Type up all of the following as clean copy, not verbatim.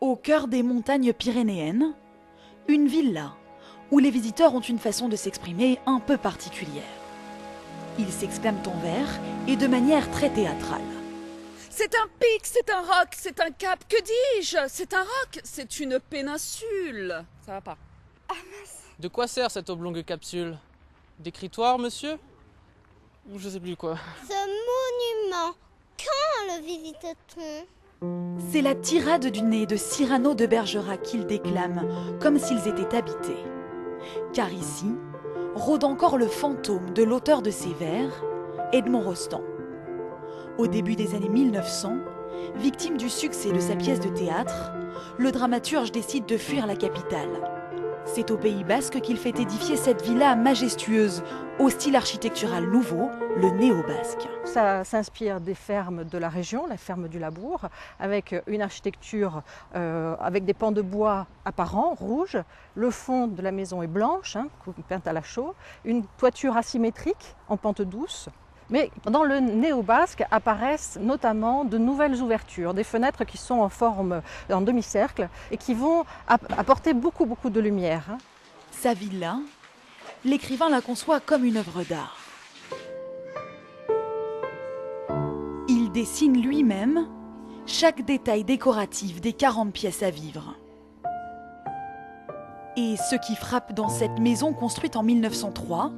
Au cœur des montagnes pyrénéennes, une villa où les visiteurs ont une façon de s'exprimer un peu particulière. Ils s'exclament en vers et de manière très théâtrale. C'est un pic, c'est un roc, c'est un cap, que dis-je? C'est un roc, c'est une péninsule. Ça va pas. Ah mince. De quoi sert cette oblongue capsule? D'écritoire, monsieur? Ou je sais plus quoi. Ce monument, quand le visite-t-on? C'est la tirade du nez de Cyrano de Bergerac qu'ils déclament, comme s'ils étaient habités. Car ici, rôde encore le fantôme de l'auteur de ces vers, Edmond Rostand. Au début des années 1900, victime du succès de sa pièce de théâtre, le dramaturge décide de fuir la capitale. C'est au Pays Basque qu'il fait édifier cette villa majestueuse, au style architectural nouveau, le néo-basque. Ça s'inspire des fermes de la région, la ferme du Labour, avec une architecture avec des pans de bois apparents, rouges. Le fond de la maison est blanche, peinte à la chaux, une toiture asymétrique en pente douce. Mais dans le néo-basque apparaissent notamment de nouvelles ouvertures, des fenêtres qui sont en forme en demi-cercle et qui vont apporter beaucoup de lumière. Sa villa, l'écrivain la conçoit comme une œuvre d'art. Il dessine lui-même chaque détail décoratif des 40 pièces à vivre. Et ce qui frappe dans cette maison construite en 1903,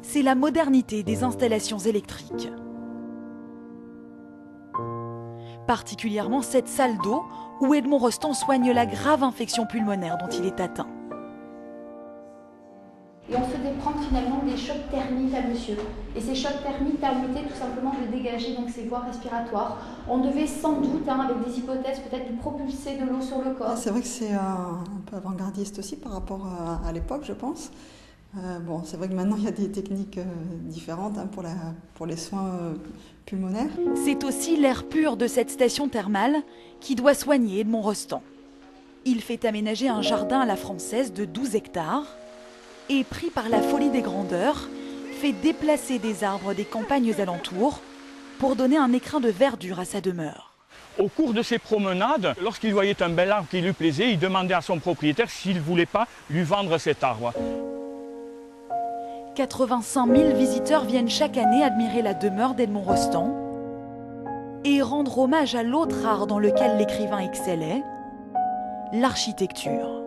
c'est la modernité des installations électriques. Particulièrement cette salle d'eau où Edmond Rostand soigne la grave infection pulmonaire dont il est atteint. Et on faisait prendre finalement des chocs thermiques à monsieur. Et ces chocs thermiques permettaient tout simplement de dégager donc ces voies respiratoires. On devait sans doute, avec des hypothèses, peut-être lui propulser de l'eau sur le corps. C'est vrai que c'est un peu avant-gardiste aussi par rapport à l'époque, je pense. Bon, c'est vrai que maintenant il y a des techniques différentes pour les soins pulmonaires. C'est aussi l'air pur de cette station thermale qui doit soigner Edmond Rostand. Il fait aménager un jardin à la française de 12 hectares et, pris par la folie des grandeurs, fait déplacer des arbres des campagnes alentours pour donner un écrin de verdure à sa demeure. Au cours de ses promenades, lorsqu'il voyait un bel arbre qui lui plaisait, il demandait à son propriétaire s'il ne voulait pas lui vendre cet arbre. 85 000 visiteurs viennent chaque année admirer la demeure d'Edmond Rostand et rendre hommage à l'autre art dans lequel l'écrivain excellait, l'architecture.